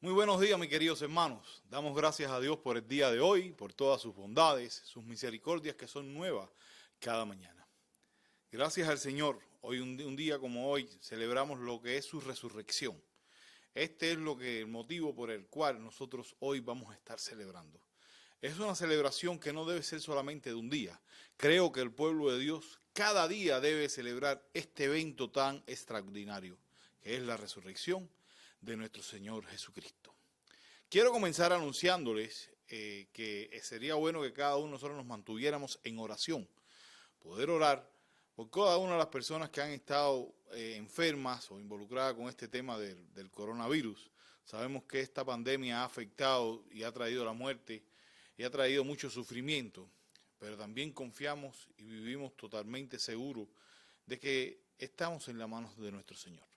Muy buenos días, mis queridos hermanos. Damos gracias a Dios por el día de hoy, por todas sus bondades, sus misericordias que son nuevas cada mañana. Gracias al Señor. Hoy, un día como hoy, celebramos lo que es su resurrección. Este es el motivo por el cual nosotros hoy vamos a estar celebrando. Es una celebración que no debe ser solamente de un día. Creo que el pueblo de Dios cada día debe celebrar este evento tan extraordinario, que es la resurrección de nuestro Señor Jesucristo. Quiero comenzar anunciándoles que sería bueno que cada uno de nosotros nos mantuviéramos en oración, poder orar por cada una de las personas que han estado enfermas o involucradas con este tema del coronavirus. Sabemos que esta pandemia ha afectado y ha traído la muerte y ha traído mucho sufrimiento, pero también confiamos y vivimos totalmente seguros de que estamos en las manos de nuestro Señor.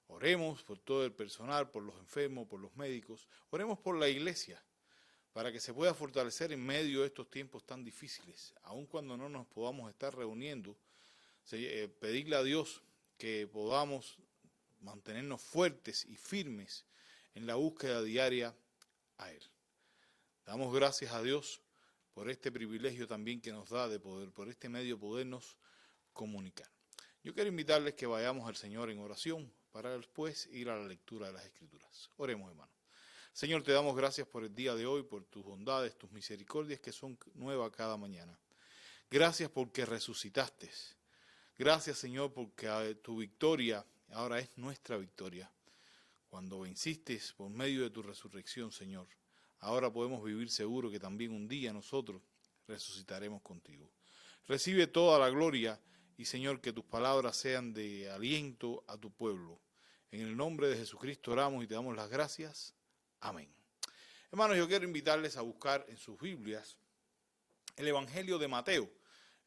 Oremos por todo el personal, por los enfermos, por los médicos. Oremos por la iglesia para que se pueda fortalecer en medio de estos tiempos tan difíciles. Aun cuando no nos podamos estar reuniendo, pedirle a Dios que podamos mantenernos fuertes y firmes en la búsqueda diaria a Él. Damos gracias a Dios por este privilegio también que nos da de poder, por este medio podernos comunicar. Yo quiero invitarles que vayamos al Señor en oración para después ir a la lectura de las Escrituras. Oremos, hermano. Señor, te damos gracias por el día de hoy, por tus bondades, tus misericordias que son nuevas cada mañana. Gracias porque resucitaste. Gracias, Señor, porque tu victoria ahora es nuestra victoria. Cuando venciste por medio de tu resurrección, Señor, ahora podemos vivir seguros que también un día nosotros resucitaremos contigo. Recibe toda la gloria y, Señor, que tus palabras sean de aliento a tu pueblo. En el nombre de Jesucristo oramos y te damos las gracias. Amén. Hermanos, yo quiero invitarles a buscar en sus Biblias el Evangelio de Mateo.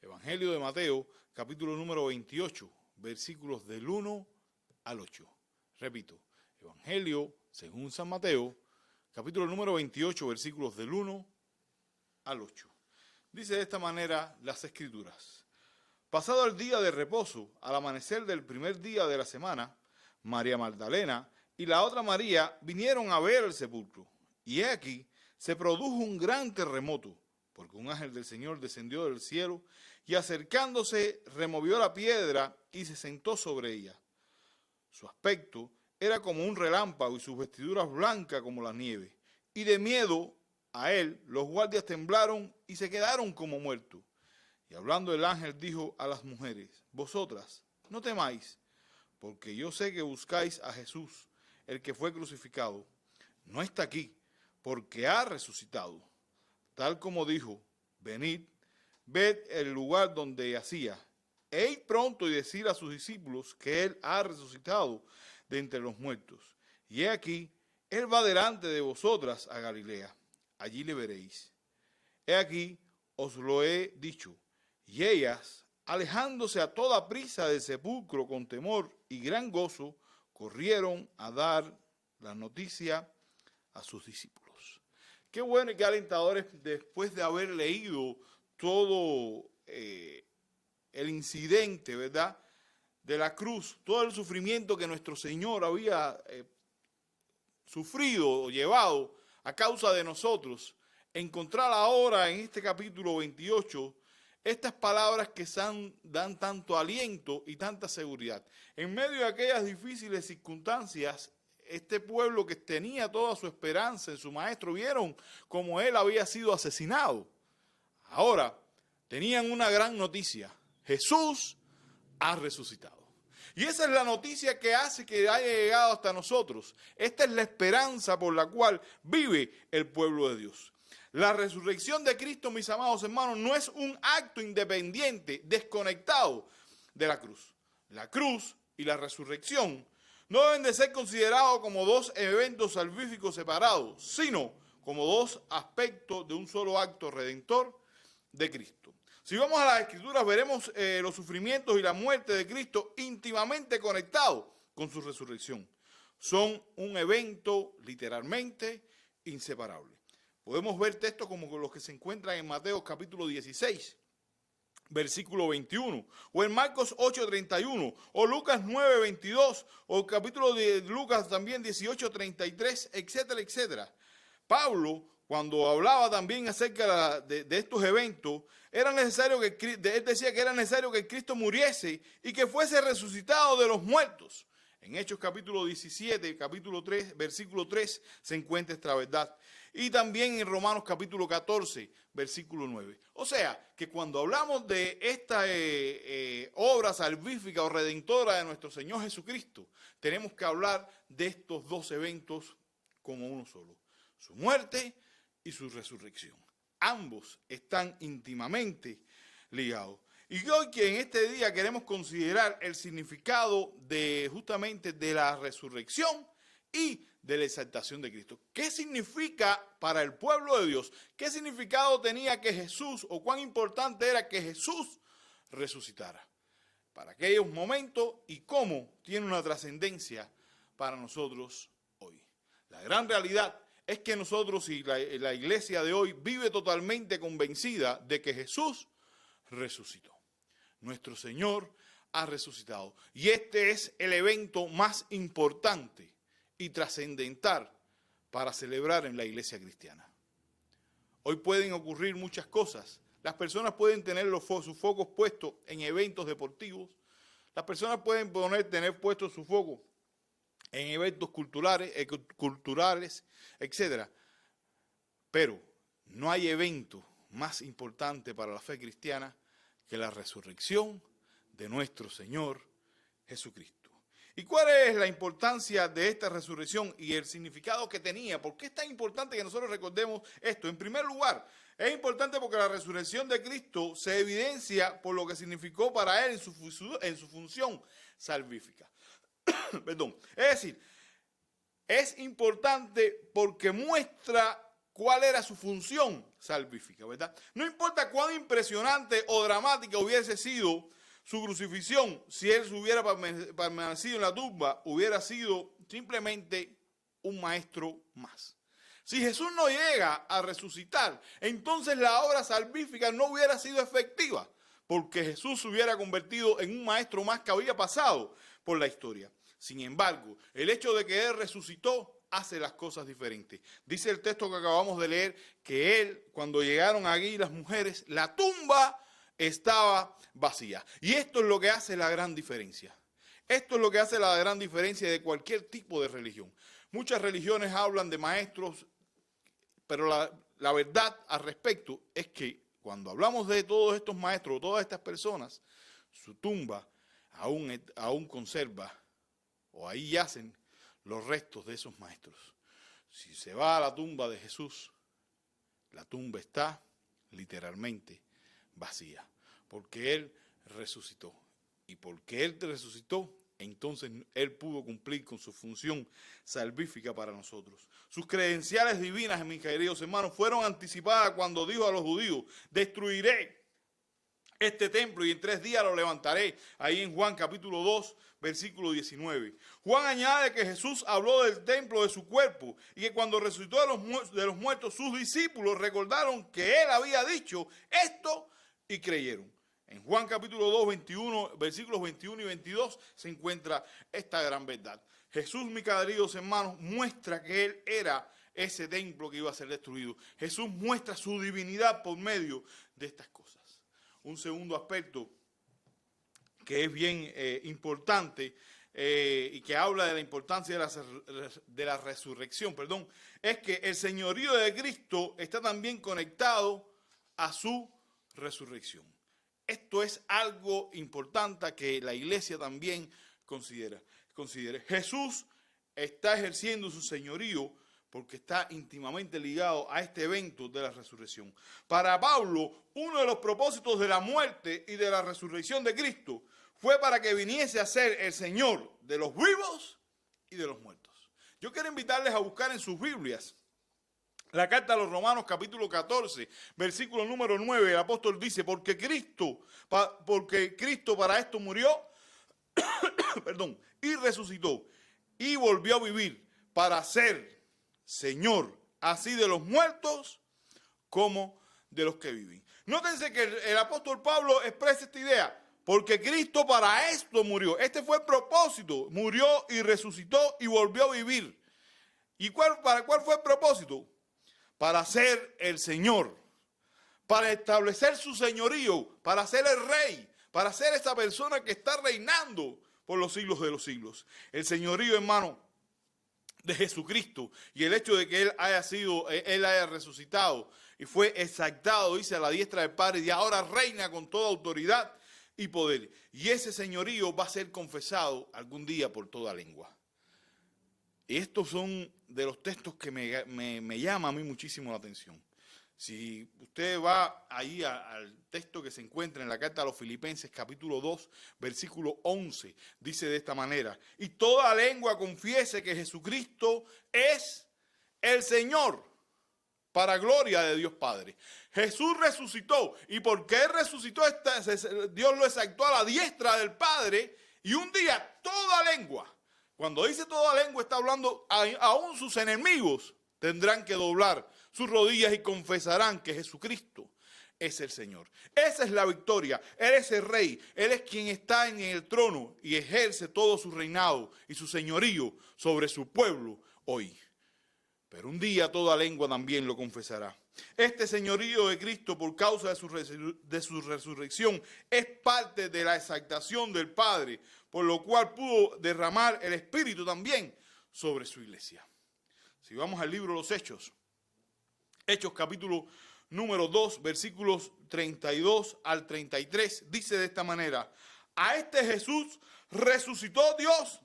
Evangelio de Mateo, capítulo número 28, versículos del 1 al 8. Repito, Evangelio según San Mateo, capítulo número 28, versículos del 1 al 8. Dice de esta manera las Escrituras. Pasado el día de reposo, al amanecer del primer día de la semana, María Magdalena y la otra María vinieron a ver el sepulcro. Y he aquí, se produjo un gran terremoto, porque un ángel del Señor descendió del cielo y acercándose removió la piedra y se sentó sobre ella. Su aspecto era como un relámpago y sus vestiduras blancas como la nieve. Y de miedo a él, los guardias temblaron y se quedaron como muertos. Y hablando el ángel dijo a las mujeres, vosotras, no temáis, porque yo sé que buscáis a Jesús, el que fue crucificado. No está aquí, porque ha resucitado. Tal como dijo, venid, ved el lugar donde yacía. E id pronto y decid a sus discípulos que él ha resucitado de entre los muertos. Y he aquí, él va delante de vosotras a Galilea. Allí le veréis. He aquí, os lo he dicho. Y ellas, alejándose a toda prisa del sepulcro con temor y gran gozo, corrieron a dar la noticia a sus discípulos. Qué bueno y qué alentadores después de haber leído todo el incidente, ¿verdad?, de la cruz, todo el sufrimiento que nuestro Señor había sufrido o llevado a causa de nosotros, encontrar ahora en este capítulo 28 estas palabras que dan tanto aliento y tanta seguridad. En medio de aquellas difíciles circunstancias, este pueblo que tenía toda su esperanza en su maestro, vieron cómo él había sido asesinado. Ahora, tenían una gran noticia. Jesús ha resucitado. Y esa es la noticia que hace que haya llegado hasta nosotros. Esta es la esperanza por la cual vive el pueblo de Dios. La resurrección de Cristo, mis amados hermanos, no es un acto independiente, desconectado de la cruz. La cruz y la resurrección no deben de ser considerados como dos eventos salvíficos separados, sino como dos aspectos de un solo acto redentor de Cristo. Si vamos a las Escrituras, veremos los sufrimientos y la muerte de Cristo íntimamente conectados con su resurrección. Son un evento literalmente inseparable. Podemos ver textos como los que se encuentran en Mateo capítulo 16, versículo 21, o en Marcos 8:31, o Lucas 9:22, o el capítulo de Lucas también 18:33, etcétera, etcétera. Pablo, cuando hablaba también acerca de estos eventos, era necesario que él decía que era necesario que Cristo muriese y que fuese resucitado de los muertos. En Hechos capítulo 17, capítulo 3, versículo 3, se encuentra esta verdad. Y también en Romanos capítulo 14, versículo 9. O sea, que cuando hablamos de esta obra salvífica o redentora de nuestro Señor Jesucristo, tenemos que hablar de estos dos eventos como uno solo: su muerte y su resurrección. Ambos están íntimamente ligados. Y hoy que en este día queremos considerar el significado de justamente de la resurrección y de la exaltación de Cristo. ¿Qué significa para el pueblo de Dios? ¿Qué significado tenía que Jesús, o cuán importante era que Jesús resucitara para aquellos momentos, y cómo tiene una trascendencia para nosotros hoy? La gran realidad es que nosotros y la iglesia de hoy vive totalmente convencida de que Jesús resucitó. Nuestro Señor ha resucitado. Y este es el evento más importante y trascendental para celebrar en la iglesia cristiana. Hoy pueden ocurrir muchas cosas. Las personas pueden tener sus focos puestos en eventos deportivos. Las personas pueden tener puestos sus focos en eventos culturales, etc. Pero no hay evento más importante para la fe cristiana que la resurrección de nuestro Señor Jesucristo. ¿Y cuál es la importancia de esta resurrección y el significado que tenía? ¿Por qué es tan importante que nosotros recordemos esto? En primer lugar, es importante porque la resurrección de Cristo se evidencia por lo que significó para él en su función salvífica. Perdón. Es decir, es importante porque muestra cuál era su función salvífica, ¿verdad? No importa cuán impresionante o dramática hubiese sido su crucifixión, si él se hubiera permanecido en la tumba, hubiera sido simplemente un maestro más. Si Jesús no llega a resucitar, entonces la obra salvífica no hubiera sido efectiva, porque Jesús se hubiera convertido en un maestro más que había pasado por la historia. Sin embargo, el hecho de que él resucitó hace las cosas diferentes. Dice el texto que acabamos de leer que él, cuando llegaron allí las mujeres, la tumba estaba vacía. Y esto es lo que hace la gran diferencia. Esto es lo que hace la gran diferencia de cualquier tipo de religión. Muchas religiones hablan de maestros, pero la verdad al respecto es que cuando hablamos de todos estos maestros, todas estas personas, su tumba aún conserva, o ahí yacen los restos de esos maestros. Si se va a la tumba de Jesús, la tumba está literalmente vacía, porque él resucitó. Y porque él resucitó, entonces él pudo cumplir con su función salvífica para nosotros. Sus credenciales divinas, mis queridos hermanos, fueron anticipadas cuando dijo a los judíos: destruiré este templo y en 3 días lo levantaré. Ahí en Juan capítulo 2, versículo 19. Juan añade que Jesús habló del templo de su cuerpo y que cuando resucitó de los muertos, sus discípulos recordaron que él había dicho esto y creyeron. En Juan capítulo 2, 21, versículos 21 y 22 se encuentra esta gran verdad. Jesús, mis queridos hermanos, muestra que él era ese templo que iba a ser destruido. Jesús muestra su divinidad por medio de estas cosas. Un segundo aspecto que es bien importante y que habla de la importancia de la resurrección, es que el señorío de Cristo está también conectado a su resurrección. Esto es algo importante que la iglesia también considere. Jesús está ejerciendo su señorío porque está íntimamente ligado a este evento de la resurrección. Para Pablo, uno de los propósitos de la muerte y de la resurrección de Cristo fue para que viniese a ser el Señor de los vivos y de los muertos. Yo quiero invitarles a buscar en sus Biblias la carta a los Romanos capítulo 14, versículo número 9. El apóstol dice: porque Cristo para esto murió y resucitó y volvió a vivir para ser Señor así de los muertos como de los que viven. Nótense que el apóstol Pablo expresa esta idea, porque Cristo para esto murió. Este fue el propósito, murió y resucitó y volvió a vivir. ¿Y para cuál fue el propósito? Para ser el Señor, para establecer su señorío, para ser el rey, para ser esa persona que está reinando por los siglos de los siglos. El señorío, hermano, de Jesucristo y el hecho de que Él haya resucitado y fue exaltado, dice, a la diestra del Padre, y ahora reina con toda autoridad y poder. Y ese señorío va a ser confesado algún día por toda lengua. Y estos son de los textos que me llama a mí muchísimo la atención. Si usted va ahí al texto que se encuentra en la carta a los Filipenses, capítulo 2, versículo 11, dice de esta manera: y toda lengua confiese que Jesucristo es el Señor, para gloria de Dios Padre. Jesús resucitó, y porque Él resucitó, Dios lo exaltó a la diestra del Padre, y un día toda lengua, cuando dice toda lengua, está hablando aún sus enemigos, tendrán que doblar sus rodillas y confesarán que Jesucristo es el Señor. Esa es la victoria. Él es el Rey. Él es quien está en el trono y ejerce todo su reinado y su señorío sobre su pueblo hoy. Pero un día toda lengua también lo confesará. Este señorío de Cristo, por causa de su resurrección, es parte de la exaltación del Padre, por lo cual pudo derramar el Espíritu también sobre su iglesia. Si vamos al libro de los Hechos, Hechos capítulo número 2, versículos 32 al 33, dice de esta manera: a este Jesús resucitó Dios,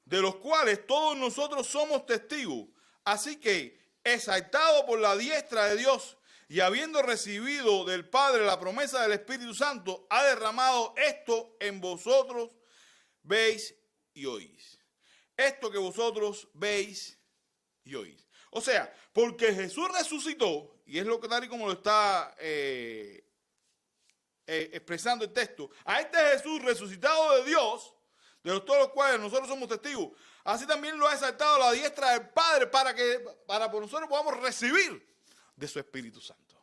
de los cuales todos nosotros somos testigos. Así que, exaltado por la diestra de Dios y habiendo recibido del Padre la promesa del Espíritu Santo, ha derramado esto en vosotros, veis y oís. Esto que vosotros veis y oís. O sea, porque Jesús resucitó, y es lo que tal y como lo está expresando el texto, a este Jesús resucitado de Dios, de todos los cuales nosotros somos testigos, así también lo ha exaltado a la diestra del Padre para que nosotros podamos recibir de su Espíritu Santo.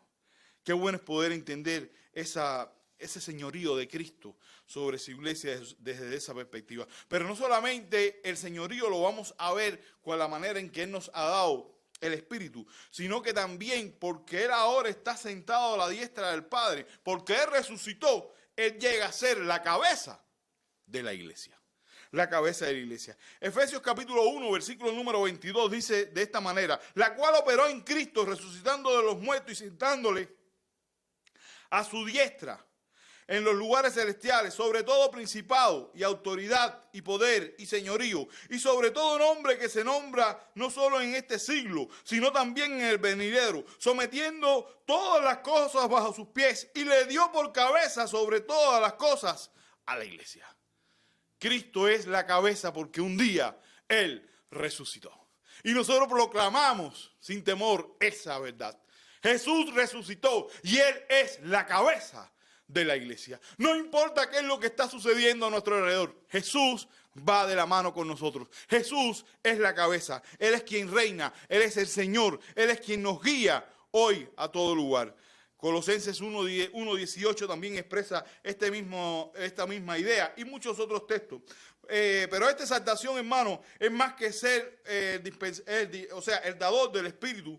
Qué bueno es poder entender ese señorío de Cristo sobre su iglesia desde esa perspectiva. Pero no solamente el señorío lo vamos a ver con la manera en que Él nos ha dado el Espíritu, sino que también porque Él ahora está sentado a la diestra del Padre, porque Él resucitó, Él llega a ser la cabeza de la iglesia. La cabeza de la iglesia. Efesios capítulo 1, versículo número 22 dice de esta manera: la cual operó en Cristo, resucitando de los muertos y sentándole a su diestra en los lugares celestiales, sobre todo principado y autoridad y poder y señorío, y sobre todo nombre que se nombra no solo en este siglo, sino también en el venidero, sometiendo todas las cosas bajo sus pies, y le dio por cabeza sobre todas las cosas a la iglesia. Cristo es la cabeza porque un día Él resucitó. Y nosotros proclamamos sin temor esa verdad. Jesús resucitó y Él es la cabeza de la iglesia. No importa qué es lo que está sucediendo a nuestro alrededor, Jesús va de la mano con nosotros. Jesús es la cabeza. Él es quien reina. Él es el Señor. Él es quien nos guía hoy a todo lugar. Colosenses 1:18 también expresa esta misma idea y muchos otros textos. Pero esta exaltación, hermano, es más que ser el dador del Espíritu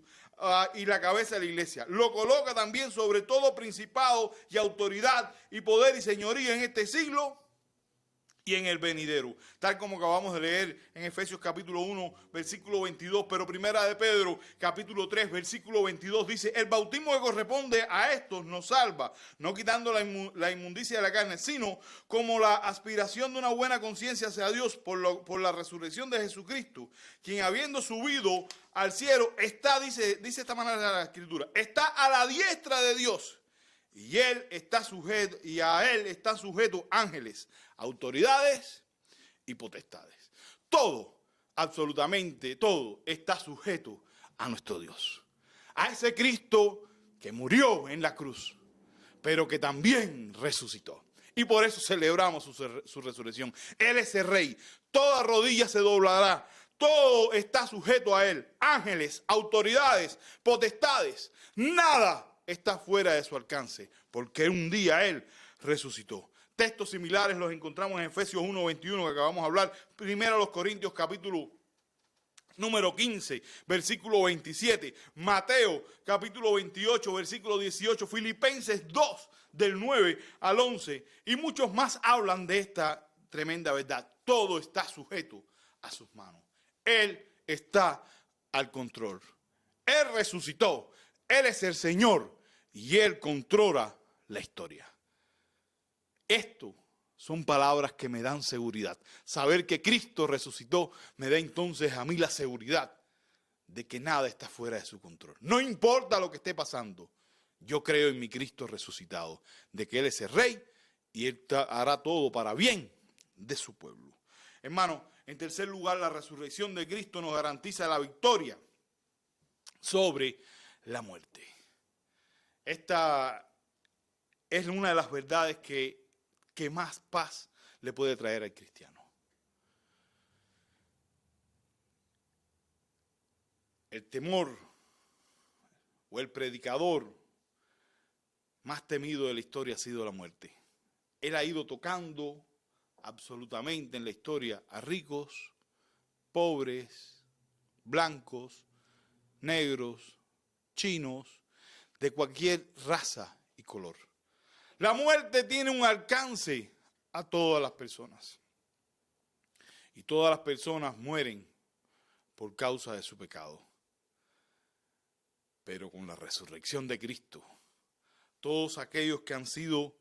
y la cabeza de la iglesia. Lo coloca también sobre todo principado y autoridad y poder y señoría en este siglo y en el venidero, tal como acabamos de leer en Efesios capítulo 1, versículo 22, pero primera de Pedro, capítulo 3, versículo 22, dice: el bautismo que corresponde a estos nos salva, no quitando la inmundicia de la carne, sino como la aspiración de una buena conciencia hacia Dios por la resurrección de Jesucristo, quien habiendo subido al cielo está, dice esta manera de la Escritura, está a la diestra de Dios. Y a él están sujetos ángeles, autoridades y potestades. Todo, absolutamente todo, está sujeto a nuestro Dios. A ese Cristo que murió en la cruz, pero que también resucitó. Y por eso celebramos su resurrección. Él es el Rey. Toda rodilla se doblará. Todo está sujeto a Él. Ángeles, autoridades, potestades. Nada está fuera de su alcance, porque un día Él resucitó. Textos similares los encontramos en Efesios 1:21 que acabamos de hablar. Primero a los Corintios capítulo número 15, versículo 27. Mateo capítulo 28, versículo 18. Filipenses 2, del 9 al 11. Y muchos más hablan de esta tremenda verdad. Todo está sujeto a sus manos. Él está al control. Él resucitó. Él es el Señor y Él controla la historia. Esto son palabras que me dan seguridad. Saber que Cristo resucitó me da entonces a mí la seguridad de que nada está fuera de su control. No importa lo que esté pasando, yo creo en mi Cristo resucitado, de que Él es el Rey y Él hará todo para bien de su pueblo. Hermano, en tercer lugar, la resurrección de Cristo nos garantiza la victoria sobre la muerte. Esta es una de las verdades que más paz le puede traer al cristiano. El temor o el predicador más temido de la historia ha sido la muerte. Él ha ido tocando absolutamente en la historia a ricos, pobres, blancos, negros, chinos, de cualquier raza y color. La muerte tiene un alcance a todas las personas. Y todas las personas mueren por causa de su pecado. Pero con la resurrección de Cristo, todos aquellos que han sido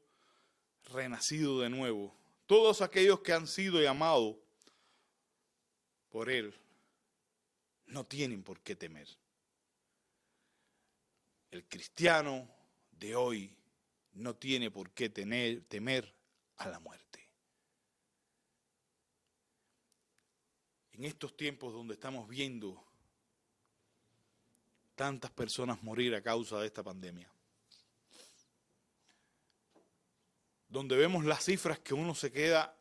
renacidos de nuevo, todos aquellos que han sido llamados por Él, no tienen por qué temer. El cristiano de hoy no tiene por qué temer a la muerte. En estos tiempos donde estamos viendo tantas personas morir a causa de esta pandemia, donde vemos las cifras que uno se queda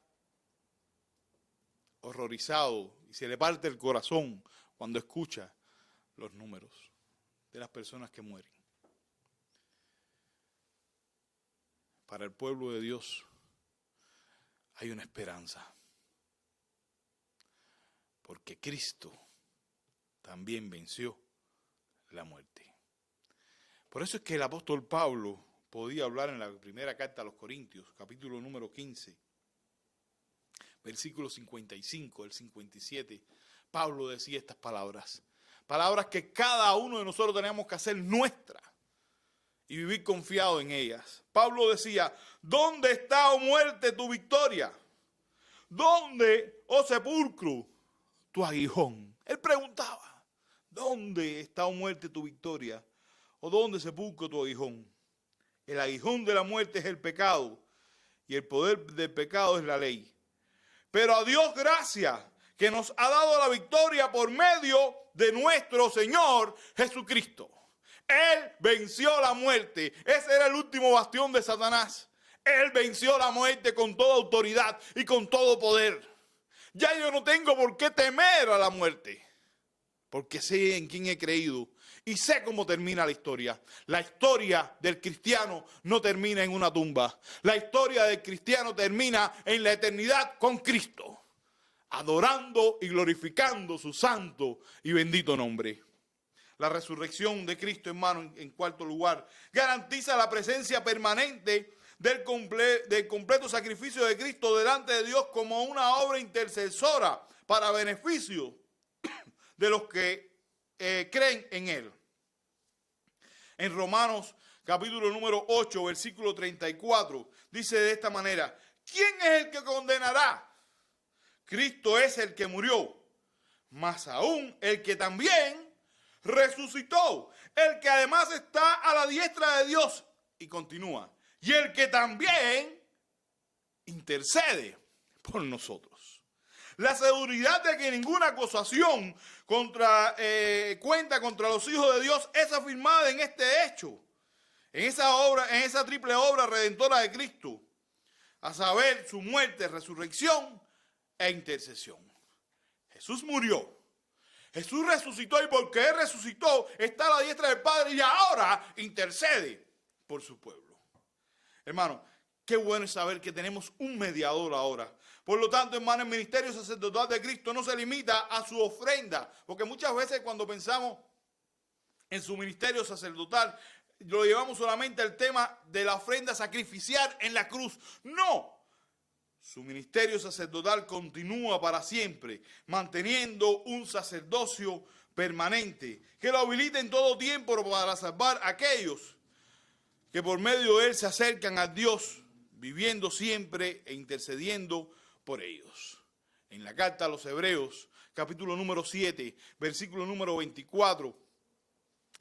horrorizado y se le parte el corazón cuando escucha los números de las personas que mueren. Para el pueblo de Dios hay una esperanza, porque Cristo también venció la muerte. Por eso es que el apóstol Pablo podía hablar en la primera carta a los Corintios, capítulo número 15, versículo 55, el 57. Pablo decía estas palabras, palabras que cada uno de nosotros tenemos que hacer nuestras y vivir confiado en ellas. Pablo decía, ¿dónde está, oh muerte, tu victoria? ¿Dónde, oh sepulcro, tu aguijón? Él preguntaba, ¿dónde está, oh muerte, tu victoria? ¿O dónde, sepulcro, tu aguijón? El aguijón de la muerte es el pecado y el poder del pecado es la ley. Pero a Dios gracias que nos ha dado la victoria por medio de nuestro Señor Jesucristo. Él venció la muerte. Ese era el último bastión de Satanás. Él venció la muerte con toda autoridad y con todo poder. Ya yo no tengo por qué temer a la muerte, porque sé en quién he creído y sé cómo termina la historia. La historia del cristiano no termina en una tumba. La historia del cristiano termina en la eternidad con Cristo, adorando y glorificando su santo y bendito nombre. La resurrección de Cristo, hermano, en cuarto lugar, garantiza la presencia permanente del completo sacrificio de Cristo delante de Dios como una obra intercesora para beneficio de los que creen en Él. En Romanos capítulo número 8, versículo 34, dice de esta manera, ¿quién es el que condenará? Cristo es el que murió, más aún el que también resucitó, el que además está a la diestra de Dios, y continúa, y el que también intercede por nosotros. La seguridad de que ninguna acusación cuenta contra los hijos de Dios es afirmada en este hecho, en esa triple obra redentora de Cristo, a saber, su muerte, resurrección e intercesión. Jesús murió. Jesús resucitó y porque Él resucitó está a la diestra del Padre y ahora intercede por su pueblo. Hermano, qué bueno es saber que tenemos un mediador ahora. Por lo tanto, hermano, el ministerio sacerdotal de Cristo no se limita a su ofrenda, porque muchas veces cuando pensamos en su ministerio sacerdotal, lo llevamos solamente al tema de la ofrenda sacrificial en la cruz. No. Su ministerio sacerdotal continúa para siempre, manteniendo un sacerdocio permanente que lo habilita en todo tiempo para salvar a aquellos que por medio de él se acercan a Dios, viviendo siempre e intercediendo por ellos. En la carta a los Hebreos, capítulo número 7, versículo número 24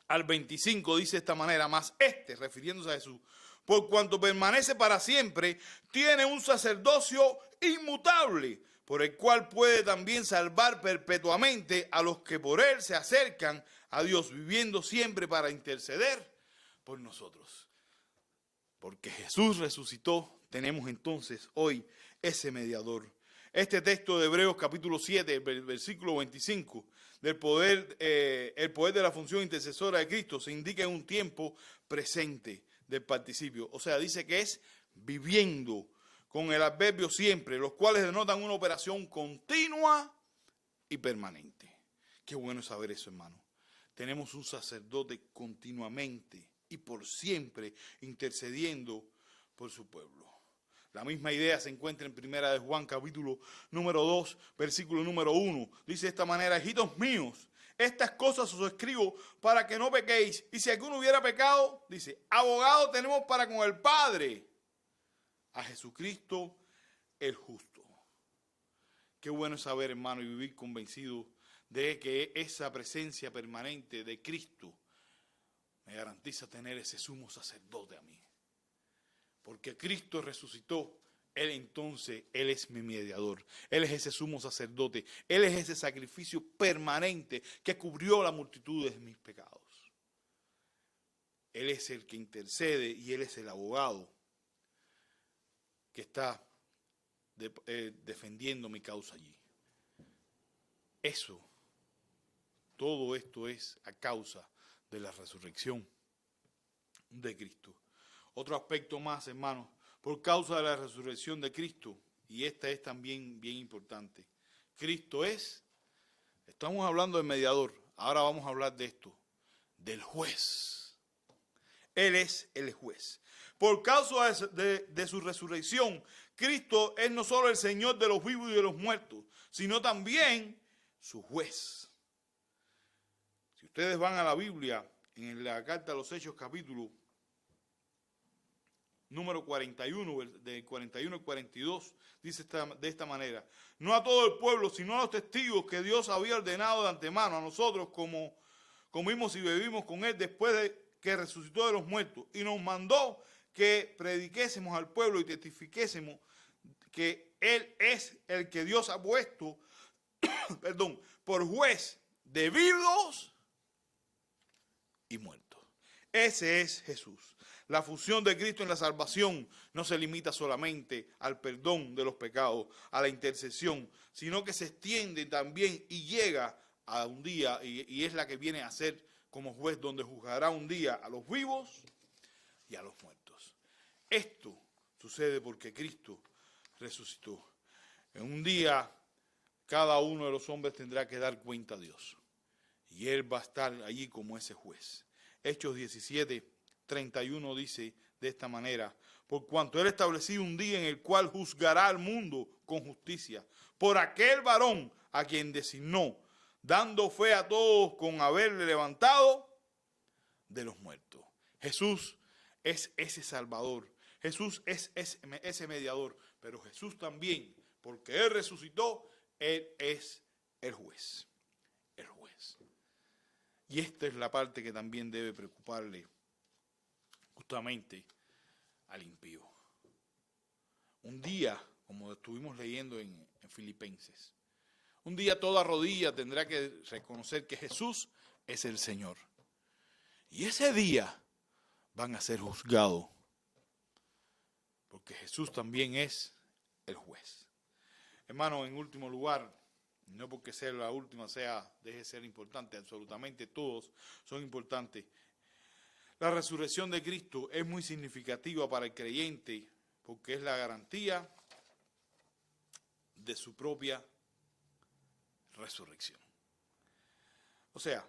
al 25, dice de esta manera: mas refiriéndose a Jesús, por cuanto permanece para siempre, tiene un sacerdocio inmutable, por el cual puede también salvar perpetuamente a los que por él se acercan a Dios, viviendo siempre para interceder por nosotros. Porque Jesús resucitó, tenemos entonces hoy ese mediador. Este texto de Hebreos capítulo 7, versículo 25, el poder de la función intercesora de Cristo se indica en un tiempo presente del participio. O sea, dice que es viviendo, con el adverbio siempre, los cuales denotan una operación continua y permanente. Qué bueno saber eso, hermano. Tenemos un sacerdote continuamente y por siempre intercediendo por su pueblo. La misma idea se encuentra en Primera de Juan, capítulo número 2, versículo número 1. Dice de esta manera: hijitos míos, estas cosas os escribo para que no pequéis. Y si alguno hubiera pecado, dice, abogado tenemos para con el Padre, a Jesucristo el justo. Qué bueno es saber, hermano, y vivir convencido de que esa presencia permanente de Cristo me garantiza tener ese sumo sacerdote a mí. Porque Cristo resucitó, Él entonces, Él es mi mediador. Él es ese sumo sacerdote. Él es ese sacrificio permanente que cubrió la multitud de mis pecados. Él es el que intercede y Él es el abogado que está defendiendo mi causa allí. Todo esto es a causa de la resurrección de Cristo. Otro aspecto más, hermanos, por causa de la resurrección de Cristo, y esta es también bien importante. Cristo estamos hablando del mediador, ahora vamos a hablar de esto, del juez. Él es el juez. Por causa de su resurrección, Cristo es no solo el Señor de los vivos y de los muertos, sino también su juez. Si ustedes van a la Biblia, en la carta a los Hechos, capítulo número 41, de 41 al 42, dice de esta manera: no a todo el pueblo, sino a los testigos que Dios había ordenado de antemano, a nosotros como comimos y bebimos con Él después de que resucitó de los muertos, y nos mandó que prediquésemos al pueblo y testifiquésemos que Él es el que Dios ha puesto por juez de vivos y muertos. Ese es Jesús. La función de Cristo en la salvación no se limita solamente al perdón de los pecados, a la intercesión, sino que se extiende también y llega a un día, y es la que viene a ser como juez, donde juzgará un día a los vivos y a los muertos. Esto sucede porque Cristo resucitó. En un día, cada uno de los hombres tendrá que dar cuenta a Dios, y Él va a estar allí como ese juez. Hechos 17:31 dice de esta manera: por cuanto Él estableció un día en el cual juzgará al mundo con justicia, por aquel varón a quien designó, dando fe a todos con haberle levantado de los muertos. Jesús es ese Salvador, Jesús es ese mediador, pero Jesús también, porque Él resucitó, Él es el juez. El juez. Y esta es la parte que también debe preocuparle justamente al impío. Un día, como estuvimos leyendo en Filipenses, un día toda rodilla tendrá que reconocer que Jesús es el Señor. Y ese día van a ser juzgados, porque Jesús también es el juez. Hermano, en último lugar, No porque sea la última deje de ser importante, absolutamente todos son importantes. La resurrección de Cristo es muy significativa para el creyente porque es la garantía de su propia resurrección. O sea,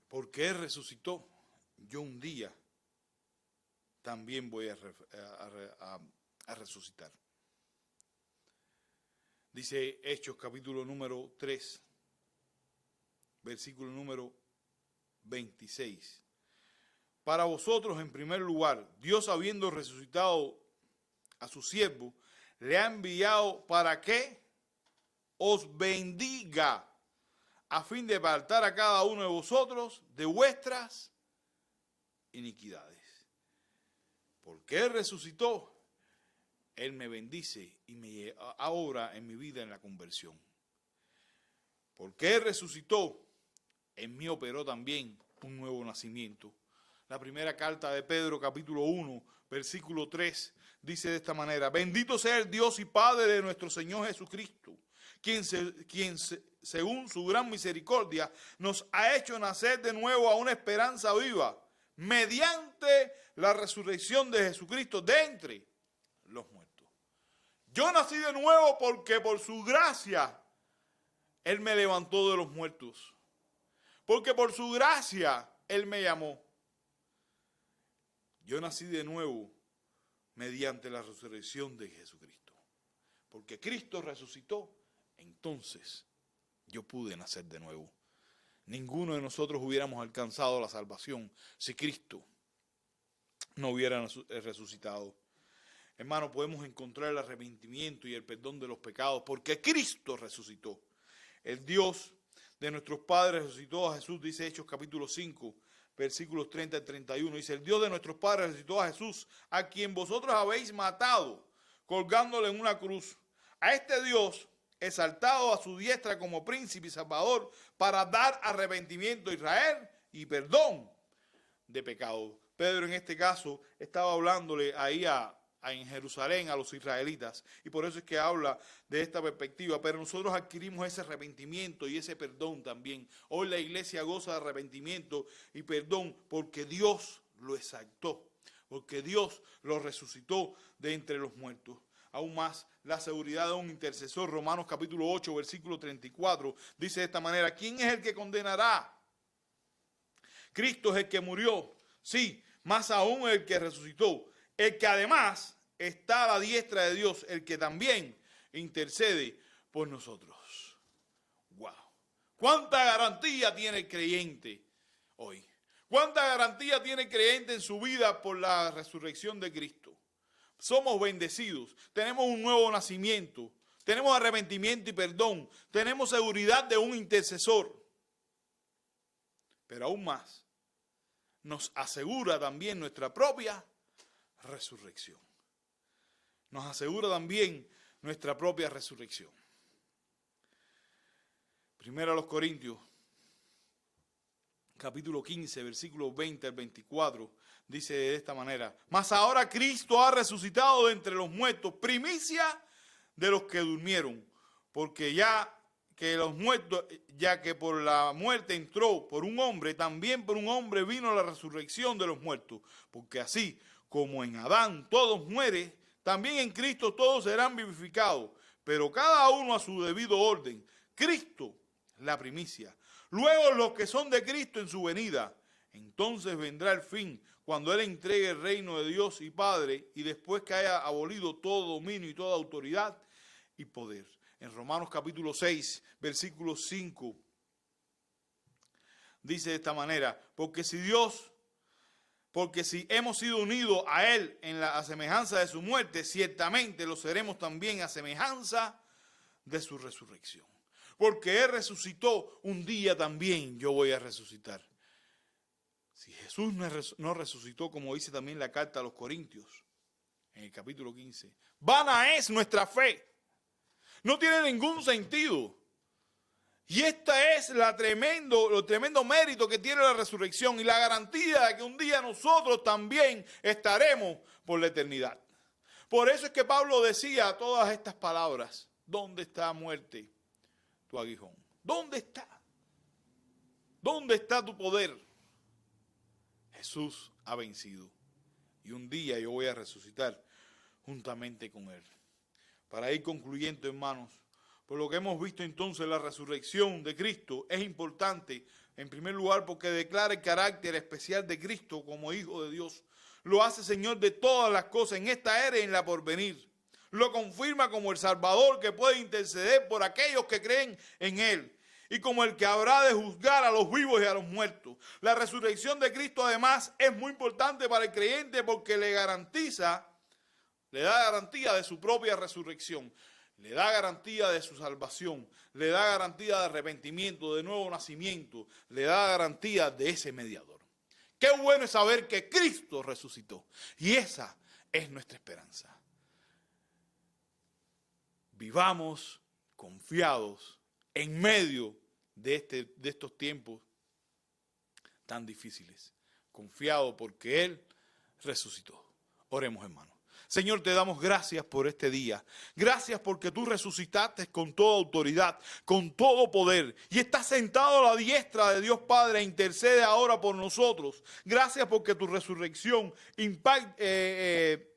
porque Él resucitó, yo un día también voy a resucitar. Dice Hechos capítulo número 3, versículo número 26. Para vosotros, en primer lugar, Dios, habiendo resucitado a su siervo, le ha enviado para que os bendiga, a fin de apartar a cada uno de vosotros de vuestras iniquidades. Porque Él resucitó, Él me bendice y me obra en mi vida en la conversión. Porque Él resucitó, en mí operó también un nuevo nacimiento. La primera carta de Pedro, capítulo 1, versículo 3, dice de esta manera: bendito sea el Dios y Padre de nuestro Señor Jesucristo, quien según su gran misericordia nos ha hecho nacer de nuevo a una esperanza viva, mediante la resurrección de Jesucristo de entre los muertos. Yo nací de nuevo porque por su gracia Él me levantó de los muertos. Porque por su gracia Él me llamó. Yo nací de nuevo mediante la resurrección de Jesucristo. Porque Cristo resucitó, entonces yo pude nacer de nuevo. Ninguno de nosotros hubiéramos alcanzado la salvación si Cristo no hubiera resucitado. Hermano, podemos encontrar el arrepentimiento y el perdón de los pecados porque Cristo resucitó. El Dios de nuestros padres resucitó a Jesús, dice Hechos capítulo 5, versículos 30 al 31. Dice: el Dios de nuestros padres resucitó a Jesús, a quien vosotros habéis matado, colgándole en una cruz. A este Dios, exaltado a su diestra como príncipe y salvador, para dar arrepentimiento a Israel y perdón de pecado. Pedro en este caso estaba hablándole ahí en Jerusalén a los israelitas, y por eso es que habla de esta perspectiva. Pero nosotros adquirimos ese arrepentimiento y ese perdón también. Hoy la iglesia goza de arrepentimiento y perdón porque Dios lo exaltó, porque Dios lo resucitó de entre los muertos. Aún más, la seguridad de un intercesor. Romanos capítulo 8, versículo 34, dice de esta manera: ¿quién es el que condenará? Cristo es el que murió, sí, más aún el que resucitó, el que además está a la diestra de Dios, el que también intercede por nosotros. ¡Wow! ¿Cuánta garantía tiene el creyente hoy? ¿Cuánta garantía tiene el creyente en su vida por la resurrección de Cristo? Somos bendecidos, tenemos un nuevo nacimiento, tenemos arrepentimiento y perdón, tenemos seguridad de un intercesor. Pero aún más, nos asegura también nuestra propia resurrección. Nos asegura también nuestra propia resurrección. Primero a los Corintios, capítulo 15, versículos 20 al 24, dice de esta manera: mas ahora Cristo ha resucitado de entre los muertos, primicia de los que durmieron, porque ya que por la muerte entró por un hombre, también por un hombre vino la resurrección de los muertos, porque así como en Adán todos mueren, también en Cristo todos serán vivificados, pero cada uno a su debido orden. Cristo la primicia, luego los que son de Cristo en su venida. Entonces vendrá el fin, cuando Él entregue el reino de Dios y Padre, y después que haya abolido todo dominio y toda autoridad y poder. En Romanos capítulo 6, versículo 5, dice de esta manera: porque si hemos sido unidos a Él en la semejanza de su muerte, ciertamente lo seremos también a semejanza de su resurrección. Porque Él resucitó, un día también yo voy a resucitar. Si Jesús no resucitó, como dice también la carta a los Corintios, en el capítulo 15, vana es nuestra fe. No tiene ningún sentido. Y este es lo tremendo mérito que tiene la resurrección y la garantía de que un día nosotros también estaremos por la eternidad. Por eso es que Pablo decía todas estas palabras. ¿Dónde está, muerte, tu aguijón? ¿Dónde está? ¿Dónde está tu poder? Jesús ha vencido. Y un día yo voy a resucitar juntamente con Él. Para ir concluyendo, hermanos, por lo que hemos visto entonces, la resurrección de Cristo es importante, en primer lugar, porque declara el carácter especial de Cristo como Hijo de Dios. Lo hace Señor de todas las cosas en esta era y en la porvenir. Lo confirma como el Salvador que puede interceder por aquellos que creen en Él y como el que habrá de juzgar a los vivos y a los muertos. La resurrección de Cristo además es muy importante para el creyente porque le da garantía de su propia resurrección, le da garantía de su salvación, le da garantía de arrepentimiento, de nuevo nacimiento, le da garantía de ese mediador. Qué bueno es saber que Cristo resucitó y esa es nuestra esperanza. Vivamos confiados en medio de estos tiempos tan difíciles, confiados porque Él resucitó. Oremos, hermanos. Señor, te damos gracias por este día. Gracias porque tú resucitaste con toda autoridad, con todo poder. Y estás sentado a la diestra de Dios Padre e intercede ahora por nosotros. Gracias porque tu resurrección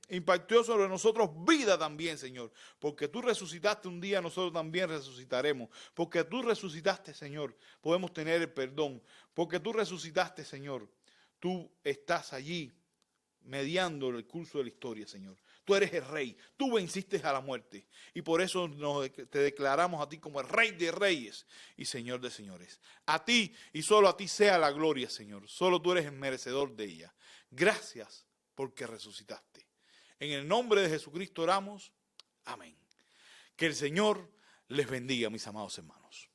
impactó sobre nosotros vida también, Señor. Porque tú resucitaste un día, nosotros también resucitaremos. Porque tú resucitaste, Señor, podemos tener el perdón. Porque tú resucitaste, Señor, tú estás allí mediando el curso de la historia, Señor. Tú eres el Rey, tú venciste a la muerte y por eso te declaramos a ti como el Rey de Reyes y Señor de Señores. A ti y solo a ti sea la gloria, Señor. Solo tú eres el merecedor de ella. Gracias porque resucitaste. En el nombre de Jesucristo oramos. Amén. Que el Señor les bendiga, mis amados hermanos.